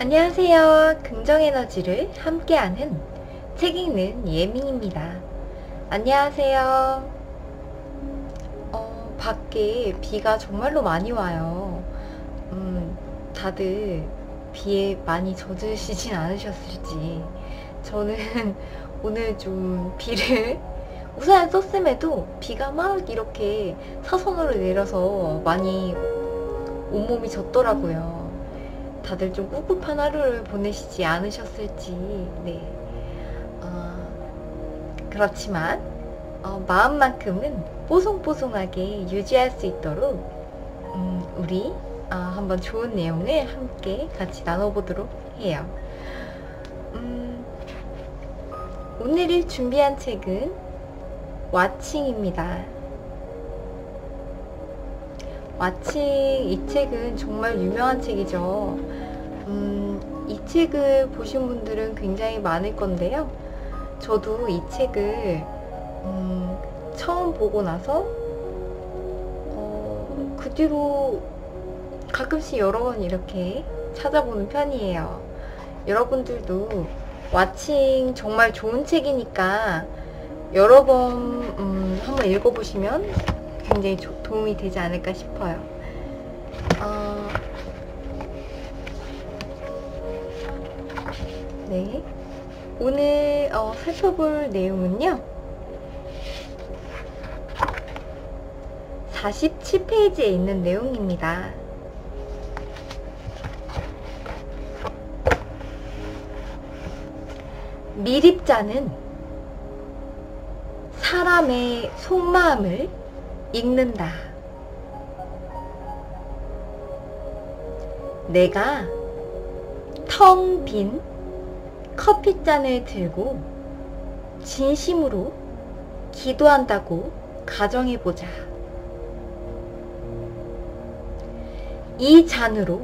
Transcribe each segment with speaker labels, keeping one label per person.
Speaker 1: 안녕하세요. 긍정에너지를 함께하는 책 읽는 예민입니다. 안녕하세요. 밖에 비가 정말로 많이 와요. 다들 비에 많이 젖으시진 않으셨을지. 저는 오늘 좀 비를 우산을 썼음에도 비가 막 이렇게 사선으로 내려서 많이 온몸이 젖더라고요. 다들 좀 꿉꿉한 하루를 보내시지 않으셨을지. 네. 그렇지만 마음만큼은 뽀송뽀송하게 유지할 수 있도록 우리 한번 좋은 내용을 함께 같이 나눠보도록 해요. 오늘 준비한 책은 와칭입니다. 와칭, 이 책은 정말 유명한 책이죠. 이 책을 보신 분들은 굉장히 많을 건데요. 저도 이 책을 처음 보고 나서 그 뒤로 가끔씩 여러 번 이렇게 찾아보는 편이에요. 여러분들도 와칭 정말 좋은 책이니까 여러 번 한번 읽어보시면 굉장히 도움이 되지 않을까 싶어요. 네. 오늘 살펴볼 내용은요. 47페이지에 있는 내용입니다. 미립자는 사람의 속마음을 읽는다. 내가 텅 빈 커피잔을 들고 진심으로 기도한다고 가정해보자. 이 잔으로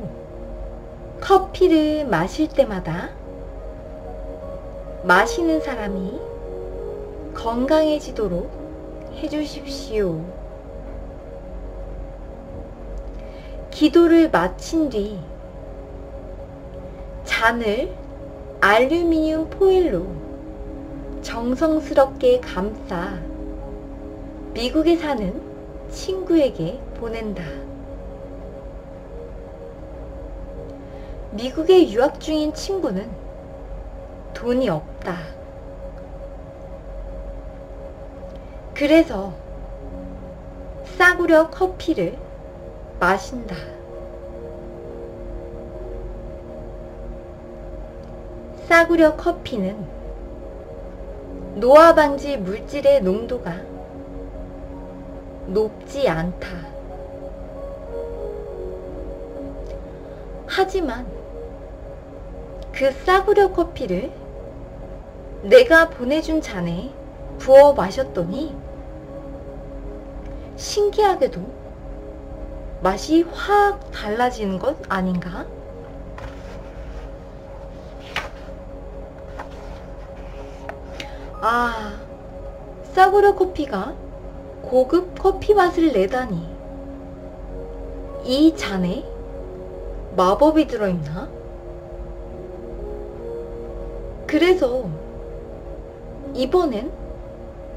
Speaker 1: 커피를 마실 때마다 마시는 사람이 건강해지도록 해주십시오. 기도를 마친 뒤 잔을 알루미늄 포일로 정성스럽게 감싸 미국에 사는 친구에게 보낸다. 미국에 유학 중인 친구는 돈이 없다. 그래서 싸구려 커피를 마신다. 싸구려 커피는 노화 방지 물질의 농도가 높지 않다. 하지만 그 싸구려 커피를 내가 보내준 잔에 부어 마셨더니 신기하게도 맛이 확 달라지는 것 아닌가? 싸구려 커피가 고급 커피 맛을 내다니. 이 잔에 마법이 들어있나? 그래서 이번엔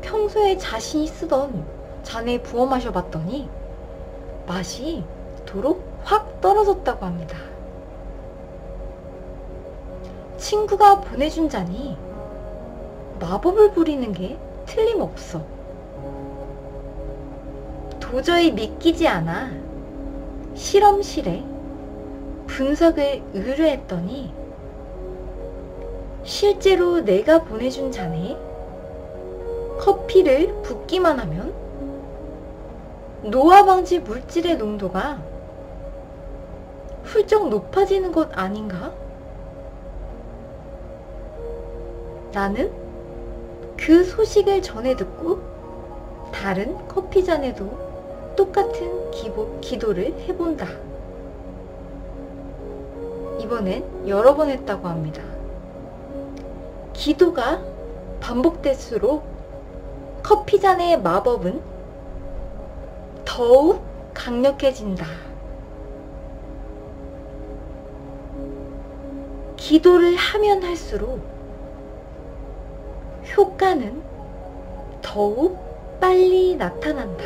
Speaker 1: 평소에 자신이 쓰던 잔에 부어 마셔봤더니 맛이 도로 확 떨어졌다고 합니다. 친구가 보내준 잔이 마법을 부리는 게 틀림없어. 도저히 믿기지 않아 실험실에 분석을 의뢰했더니 실제로 내가 보내준 잔에 커피를 붓기만 하면 노화 방지 물질의 농도가 훌쩍 높아지는 것 아닌가? 나는 그 소식을 전해 듣고 다른 커피잔에도 똑같은 기도를 해본다. 이번엔 여러 번 했다고 합니다. 기도가 반복될수록 커피잔의 마법은 더욱 강력해진다. 기도를 하면 할수록 효과는 더욱 빨리 나타난다.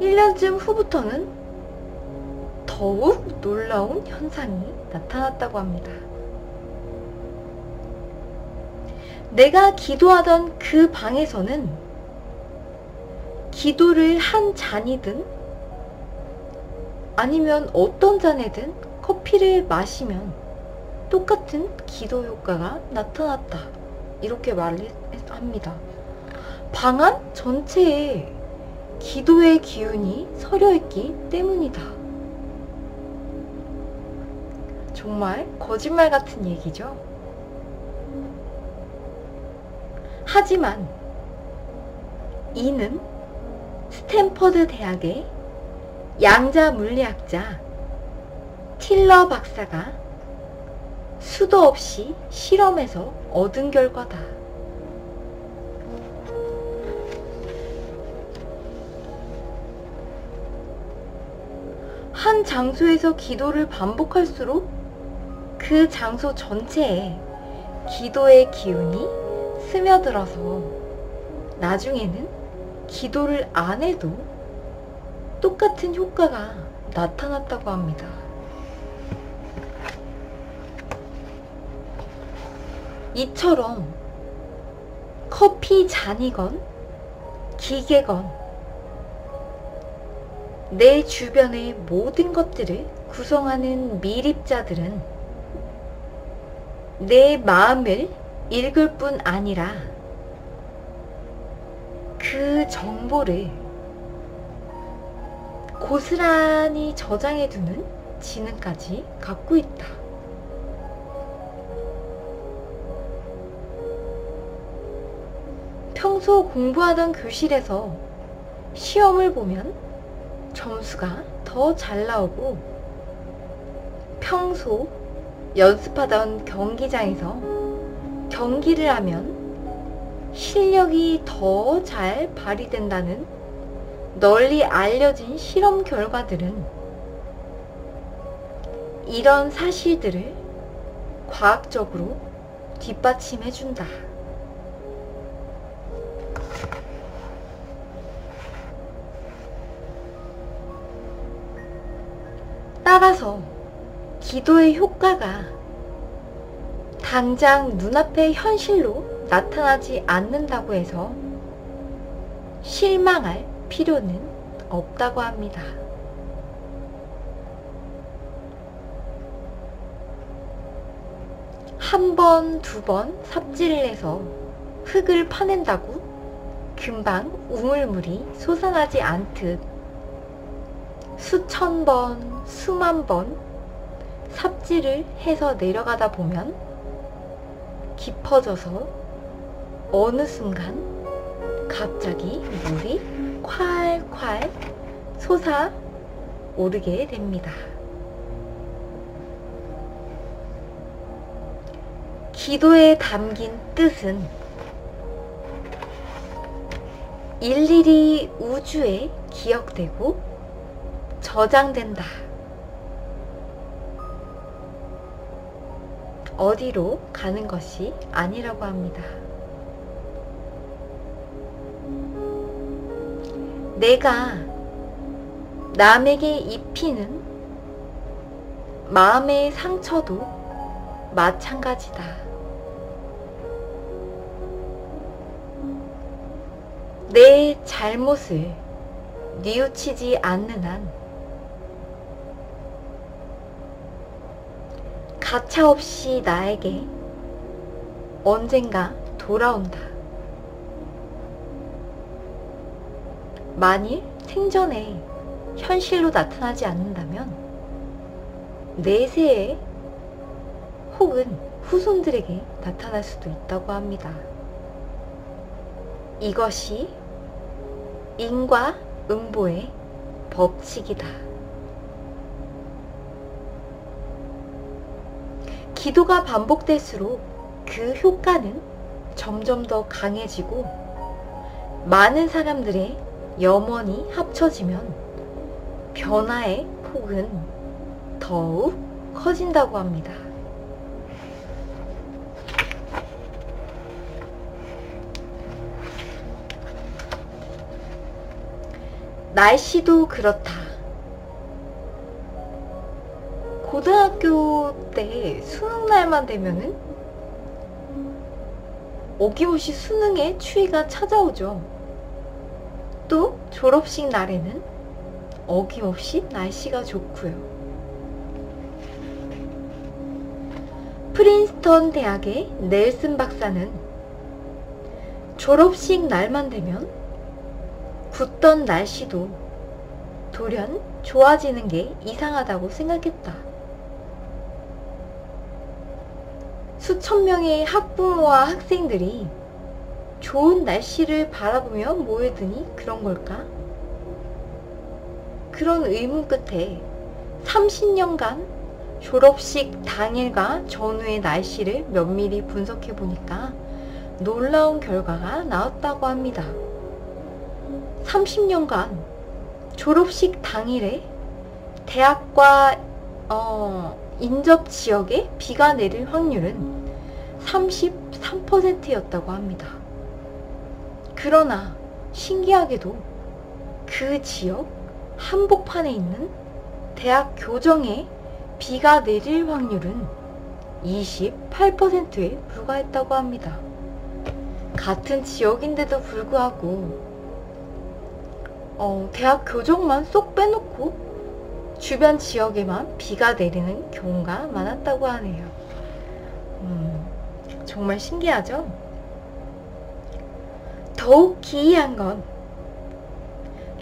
Speaker 1: (1년쯤) 후부터는 더욱 놀라운 현상이 나타났다고 합니다. 내가 기도하던 그 방에서는 기도를 한 잔이든 아니면 어떤 잔에든 커피를 마시면 똑같은 기도 효과가 나타났다. 이렇게 말을 합니다. 방 안 전체에 기도의 기운이 서려있기 때문이다. 정말 거짓말 같은 얘기죠. 하지만 이는 스탠퍼드 대학의 양자 물리학자 틸러 박사가 수도 없이 실험해서 얻은 결과다. 한 장소에서 기도를 반복할수록 그 장소 전체에 기도의 기운이 스며들어서 나중에는 기도를 안 해도 똑같은 효과가 나타났다고 합니다. 이처럼 커피 잔이건 기계건 내 주변의 모든 것들을 구성하는 미립자들은 내 마음을 읽을 뿐 아니라 그 정보를 고스란히 저장해두는 지능까지 갖고 있다. 평소 공부하던 교실에서 시험을 보면 점수가 더 잘 나오고 평소 연습하던 경기장에서 경기를 하면 실력이 더 잘 발휘된다는 널리 알려진 실험 결과들은 이런 사실들을 과학적으로 뒷받침해준다. 따라서 기도의 효과가 당장 눈앞의 현실로 나타나지 않는다고 해서 실망할 필요는 없다고 합니다. 한 번, 두 번 삽질을 해서 흙을 파낸다고 금방 우물물이 솟아나지 않듯 수천 번, 수만 번 삽질을 해서 내려가다 보면 깊어져서 어느 순간 갑자기 물이 콸콸 솟아오르게 됩니다. 기도에 담긴 뜻은 일일이 우주에 기억되고 저장된다. 어디로 가는 것이 아니라고 합니다. 내가 남에게 입히는 마음의 상처도 마찬가지다. 내 잘못을 뉘우치지 않는 한 가차없이 나에게 언젠가 돌아온다. 만일 생전에 현실로 나타나지 않는다면 내세에 혹은 후손들에게 나타날 수도 있다고 합니다. 이것이 인과응보의 법칙이다. 기도가 반복될수록 그 효과는 점점 더 강해지고 많은 사람들의 염원이 합쳐지면 변화의 폭은 더욱 커진다고 합니다. 날씨도 그렇다. 고등학교 때 수능날만 되면은 어김없이 수능의 추위가 찾아오죠. 또 졸업식 날에는 어김없이 날씨가 좋고요. 프린스턴 대학의 넬슨 박사는 졸업식 날만 되면 굳던 날씨도 돌연 좋아지는 게 이상하다고 생각했다. 수천 명의 학부모와 학생들이 좋은 날씨를 바라보며 모여드니 그런 걸까? 그런 의문 끝에 30년간 졸업식 당일과 전후의 날씨를 면밀히 분석해 보니까 놀라운 결과가 나왔다고 합니다. 30년간 졸업식 당일에 대학과 인접 지역에 비가 내릴 확률은 33%였다고 합니다. 그러나 신기하게도 그 지역 한복판에 있는 대학 교정에 비가 내릴 확률은 28%에 불과했다고 합니다. 같은 지역인데도 불구하고 대학 교정만 쏙 빼놓고 주변 지역에만 비가 내리는 경우가 많았다고 하네요. 정말 신기하죠? 더욱 기이한 건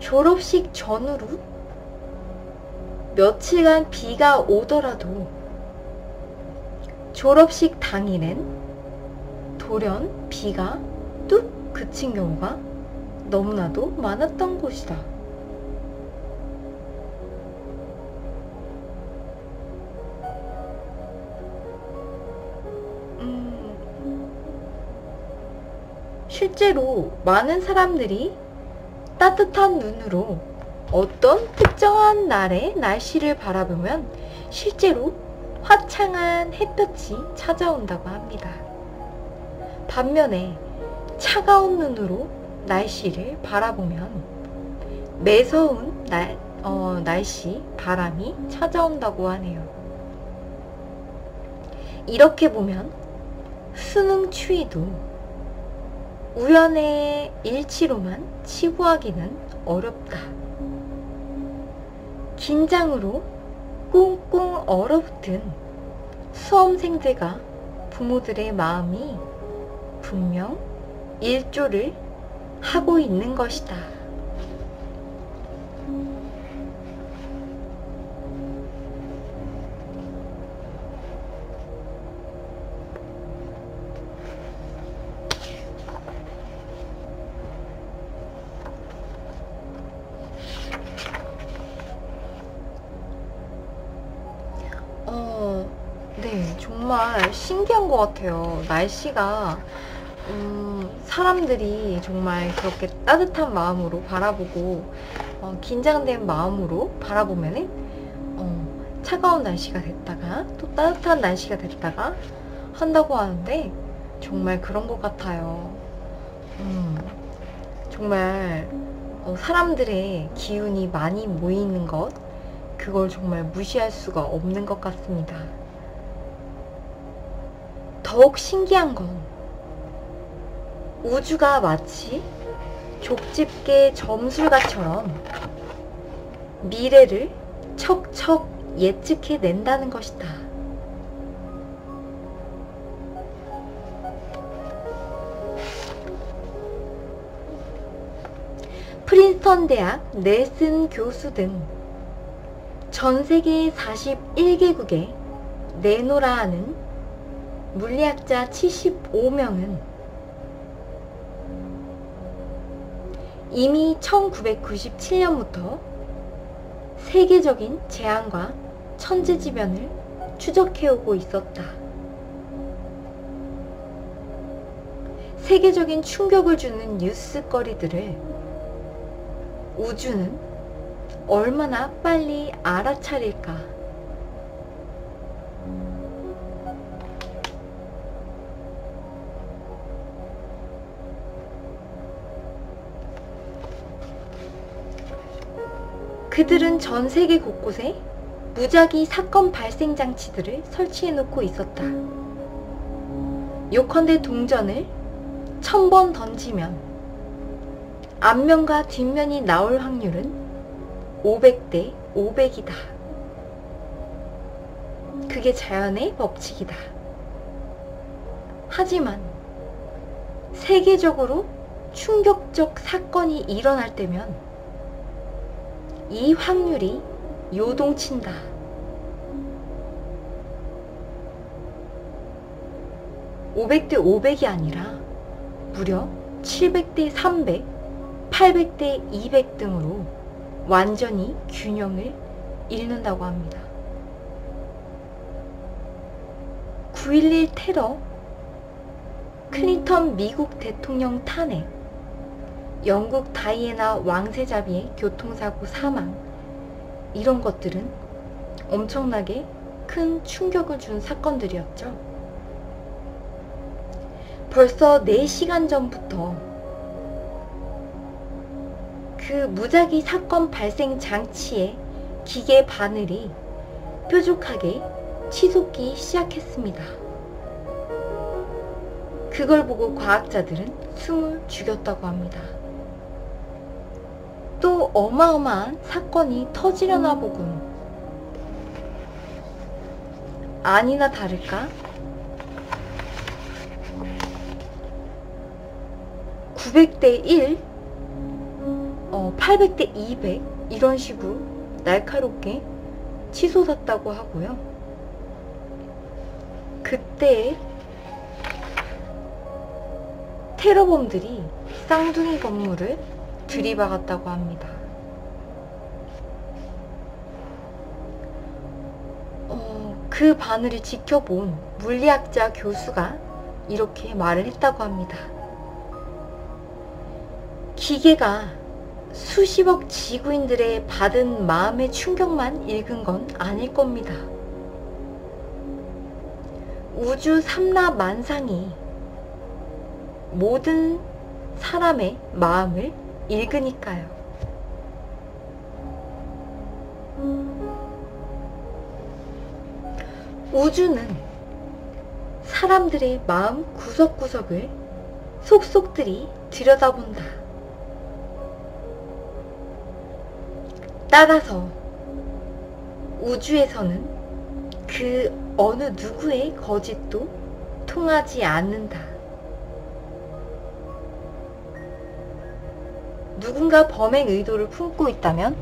Speaker 1: 졸업식 전후로 며칠간 비가 오더라도 졸업식 당일엔 돌연 비가 뚝 그친 경우가 너무나도 많았던 곳이다. 실제로 많은 사람들이 따뜻한 눈으로 어떤 특정한 날의 날씨를 바라보면 실제로 화창한 햇볕이 찾아온다고 합니다. 반면에 차가운 눈으로 날씨를 바라보면 매서운 날씨, 바람이 찾아온다고 하네요. 이렇게 보면 수능 추위도 우연의 일치로만 치부하기는 어렵다. 긴장으로 꽁꽁 얼어붙은 수험생들과 부모들의 마음이 분명 일조를 하고 있는 것이다. 네, 정말 신기한 것 같아요. 날씨가 사람들이 정말 그렇게 따뜻한 마음으로 바라보고 긴장된 마음으로 바라보면은 차가운 날씨가 됐다가 또 따뜻한 날씨가 됐다가 한다고 하는데 정말 그런 것 같아요. 정말 사람들의 기운이 많이 모이는 것, 그걸 정말 무시할 수가 없는 것 같습니다. 더욱 신기한 건 우주가 마치 족집게 점술가처럼 미래를 척척 예측해 낸다는 것이다. 프린스턴 대학 넬슨 교수 등 전 세계 41개국에 내노라 하는 물리학자 75명은 이미 1997년부터 세계적인 재앙과 천재지변을 추적해오고 있었다. 세계적인 충격을 주는 뉴스거리들을 우주는 얼마나 빨리 알아차릴까? 그들은 전 세계 곳곳에 무작위 사건 발생 장치들을 설치해 놓고 있었다. 요컨대 동전을 1000번 던지면 앞면과 뒷면이 나올 확률은 500대 500이다. 그게 자연의 법칙이다. 하지만 세계적으로 충격적 사건이 일어날 때면 이 확률이 요동친다. 500대 500이 아니라 무려 700대 300, 800대 200 등으로 완전히 균형을 잃는다고 합니다. 9.11 테러, 클린턴 미국 대통령 탄핵, 영국 다이애나 왕세자비의 교통사고 사망, 이런 것들은 엄청나게 큰 충격을 준 사건들이었죠. 벌써 4시간 전부터 그 무작위 사건 발생 장치의 기계 바늘이 뾰족하게 치솟기 시작했습니다. 그걸 보고 과학자들은 숨을 죽였다고 합니다. 또 어마어마한 사건이 터지려나 보군. 아니나 다를까 900대 1, 800대 200 이런 식으로 날카롭게 치솟았다고 하고요. 그때 테러범들이 쌍둥이 건물을 들이박았다고 합니다. 그 바늘을 지켜본 물리학자 교수가 이렇게 말을 했다고 합니다. 기계가 수십억 지구인들의 받은 마음의 충격만 읽은 건 아닐 겁니다. 우주 삼라만상이 모든 사람의 마음을 읽으니까요. 우주는 사람들의 마음 구석구석을 속속들이 들여다본다. 따라서 우주에서는 그 어느 누구의 거짓도 통하지 않는다. 누군가 범행 의도를 품고 있다면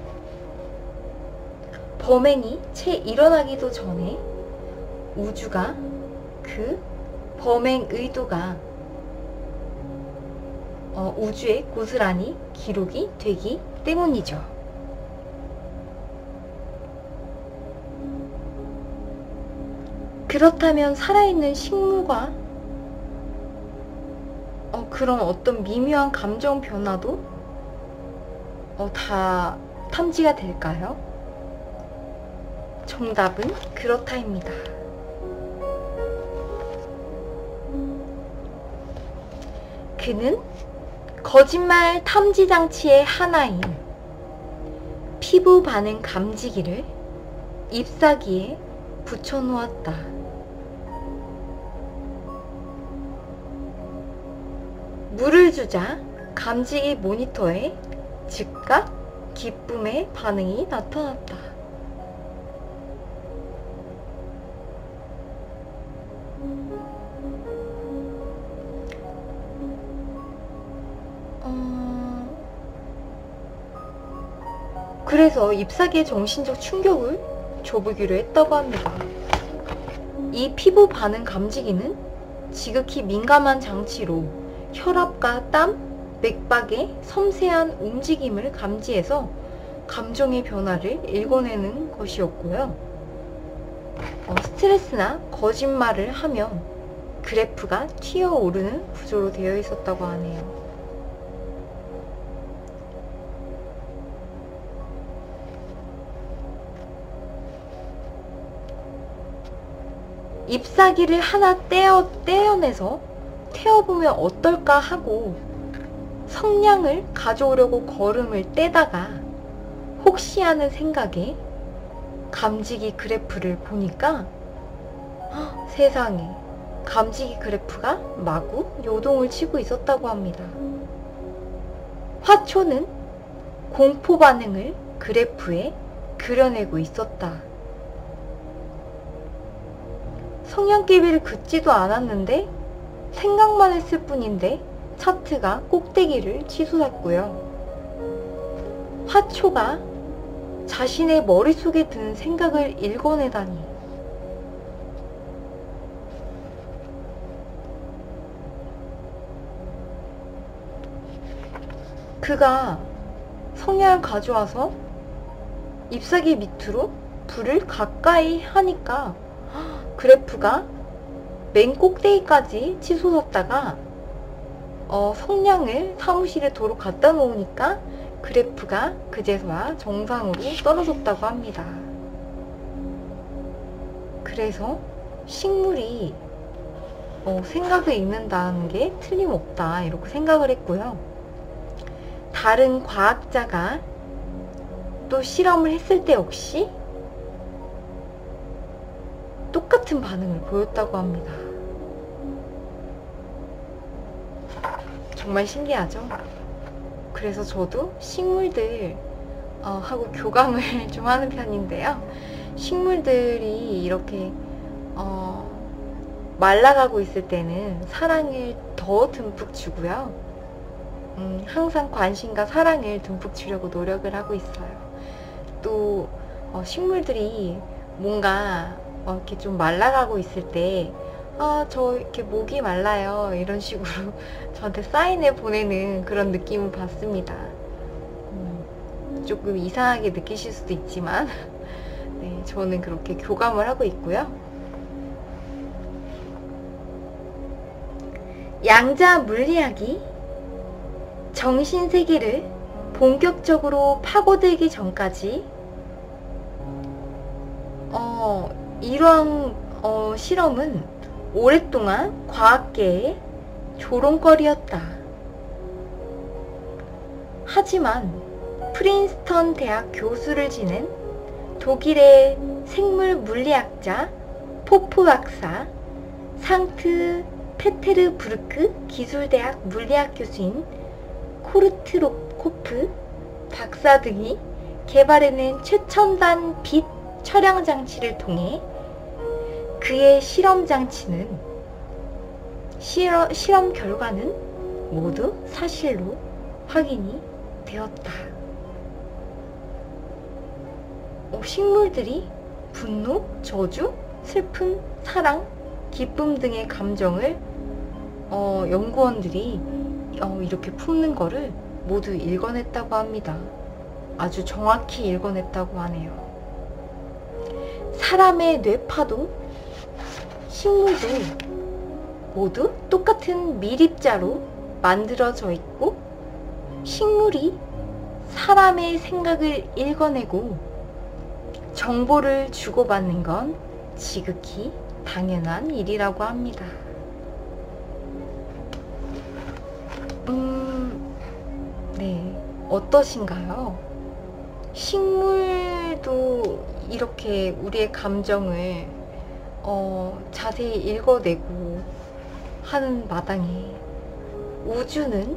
Speaker 1: 범행이 채 일어나기도 전에 우주가 그 범행 의도가 우주에 고스란히 기록이 되기 때문이죠. 그렇다면 살아있는 식물과 그런 어떤 미묘한 감정 변화도 다 탐지가 될까요? 정답은 그렇다입니다. 그는 거짓말 탐지 장치의 하나인 피부 반응 감지기를 잎사귀에 붙여놓았다. 물을 주자 감지기 모니터에 즉각 기쁨의 반응이 나타났다. 그래서 잎사귀의 정신적 충격을 줘보기로 했다고 합니다. 이 피부 반응 감지기는 지극히 민감한 장치로 혈압과 땀, 맥박의 섬세한 움직임을 감지해서 감정의 변화를 읽어내는 것이었고요. 스트레스나 거짓말을 하면 그래프가 튀어오르는 구조로 되어 있었다고 하네요. 잎사귀를 하나 떼어내서 태워보면 어떨까 하고 성냥을 가져오려고 걸음을 떼다가 혹시 하는 생각에 감지기 그래프를 보니까 세상에 감지기 그래프가 마구 요동을 치고 있었다고 합니다. 화초는 공포 반응을 그래프에 그려내고 있었다. 성냥개비를 긋지도 않았는데 생각만 했을 뿐인데 차트가 꼭대기를 치솟았고요. 화초가 자신의 머릿속에 드는 생각을 읽어내다니. 그가 성냥을 가져와서 잎사귀 밑으로 불을 가까이 하니까 그래프가 맨 꼭대기까지 치솟았다가 성냥을 사무실에 도로 갖다 놓으니까 그래프가 그제서야 정상으로 떨어졌다고 합니다. 그래서 식물이 생각을 읽는다는 게 틀림없다 이렇게 생각을 했고요. 다른 과학자가 또 실험을 했을 때 역시 똑같은 반응을 보였다고 합니다. 정말 신기하죠? 그래서 저도 식물들 하고 교감을 좀 하는 편인데요. 식물들이 이렇게 말라가고 있을 때는 사랑을 더 듬뿍 주고요. 항상 관심과 사랑을 듬뿍 주려고 노력을 하고 있어요. 또 식물들이 뭔가 이렇게 좀 말라가고 있을 때 저 이렇게 목이 말라요 이런 식으로 저한테 사인을 보내는 그런 느낌을 받습니다. 조금 이상하게 느끼실 수도 있지만 네, 저는 그렇게 교감을 하고 있고요. 양자 물리학이 정신세계를 본격적으로 파고들기 전까지 이러한 실험은 오랫동안 과학계의 조롱거리였다. 하지만 프린스턴 대학 교수를 지낸 독일의 생물 물리학자 포프 박사, 상트 페테르부르크 기술대학 물리학 교수인 코르트코프 박사 등이 개발해낸 최첨단 빛 촬영 장치를 통해 그의 실험 결과는 모두 사실로 확인이 되었다. 식물들이 분노, 저주, 슬픔, 사랑, 기쁨 등의 감정을 연구원들이 이렇게 품는 거를 모두 읽어냈다고 합니다. 아주 정확히 읽어냈다고 하네요. 사람의 뇌파도 식물도 모두 똑같은 밀입자로 만들어져 있고 식물이 사람의 생각을 읽어내고 정보를 주고받는 건 지극히 당연한 일이라고 합니다. 네, 어떠신가요? 식물도 이렇게 우리의 감정을 자세히 읽어내고 하는 마당에 우주는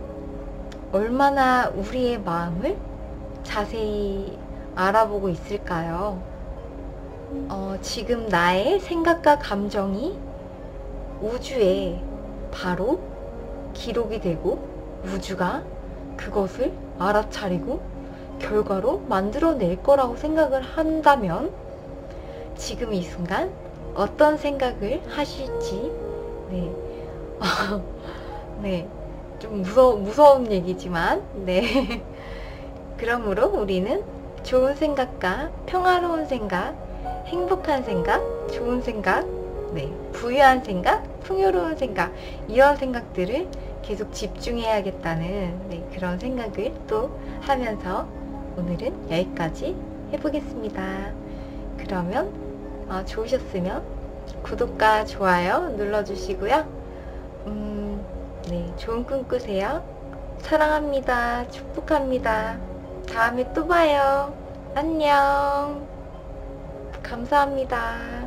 Speaker 1: 얼마나 우리의 마음을 자세히 알아보고 있을까요? 지금 나의 생각과 감정이 우주에 바로 기록이 되고 우주가 그것을 알아차리고 결과로 만들어낼 거라고 생각을 한다면 지금 이 순간 어떤 생각을 하실지 네, 좀 무서운 얘기지만 네 그러므로 우리는 좋은 생각과 평화로운 생각, 행복한 생각, 좋은 생각, 네, 부유한 생각, 풍요로운 생각 이런 생각들을 계속 집중해야겠다는 그런 생각을 또 하면서 오늘은 여기까지 해보겠습니다. 그러면 좋으셨으면 구독과 좋아요 눌러주시고요. 네, 좋은 꿈 꾸세요. 사랑합니다. 축복합니다. 다음에 또 봐요. 안녕. 감사합니다.